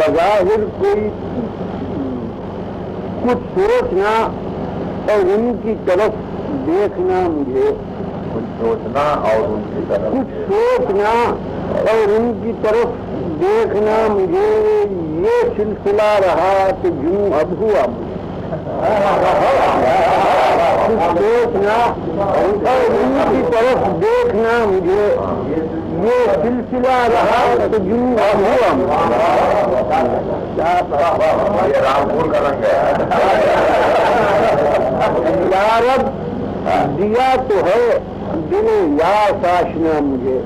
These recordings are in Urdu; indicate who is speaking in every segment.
Speaker 1: بظاہر کوئی کچھ سوچنا اور ان کی طرف دیکھنا مجھے،
Speaker 2: کچھ سوچنا اور ان کی طرف
Speaker 1: کچھ سوچنا اور ان کی طرف دیکھنا مجھے، یہ سلسلہ رہا کہ جنوں اب ہوا کچھ سوچنا اور ان کی طرف دیکھنا مجھے، یہ سلسلہ رہا کہ جنوں اب ہوا
Speaker 2: یہ رامپور کا رنگ
Speaker 1: یا رب دیا تو ہے دل یاس آشنا مجھے،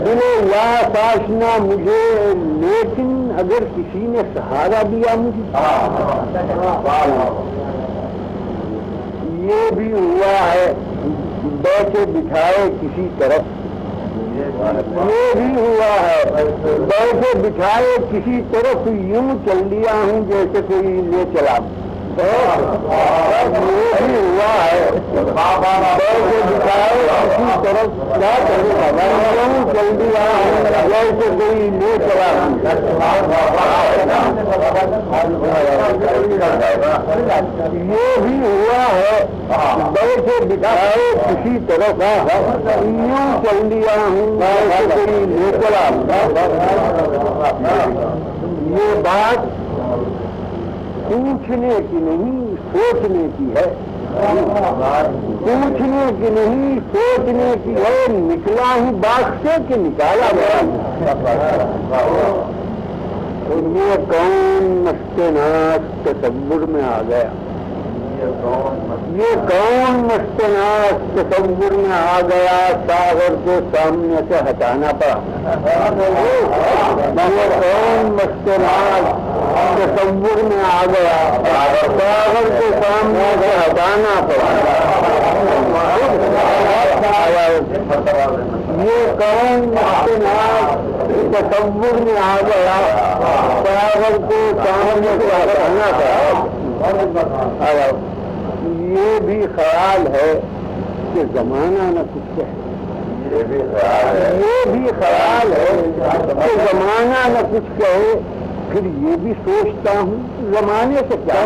Speaker 1: دل یاس آشنا مجھے، لیکن اگر کسی نے سہارا دیا مجھے، یہ بھی ہوا ہے بیٹھے بٹھائے کسی طرف، یہ بھی ہوا ہے بیٹھے بٹھائے کسی طرف، یوں چل دیا ہوں جیسے کوئی لے چلا، یہ بھی ہوا ہے بیٹھے بٹھائے کسی طرف، کیا کرے گا یوں چل دیا ہوں جیسے کوئی لے چلا، یہ بھی ہوا ہے بیٹھے بٹھائے کسی طرف، یوں چل دیا ہوں جیسے کوئی لے چلا۔ یہ بات پوچھنے کی نہیں سوچنے کی ہے، پوچھنے کی نہیں سوچنے کی ہے، نکلا ہوں باغ سے کہ نکالا گیا، یہ کون مست ناز تصور میں آ گیا، یہ کون مست ناز تصور میں آ گیا، ساغر کو سامنے سے ہٹانا پڑا، یہ کون مست ناز تصور میں آ گیا، ساغر کو سامنے سے ہٹانا پڑا، یہ کون مست ناز تصور میں آ گیا، ساغر کو سامنے سے ہٹانا پڑا۔ یہ بھی خیال ہے کہ زمانہ نہ کچھ کہے، یہ بھی خیال ہے کہ زمانہ نہ کچھ کہے، پھر یہ بھی سوچتا ہوں زمانے سے کیا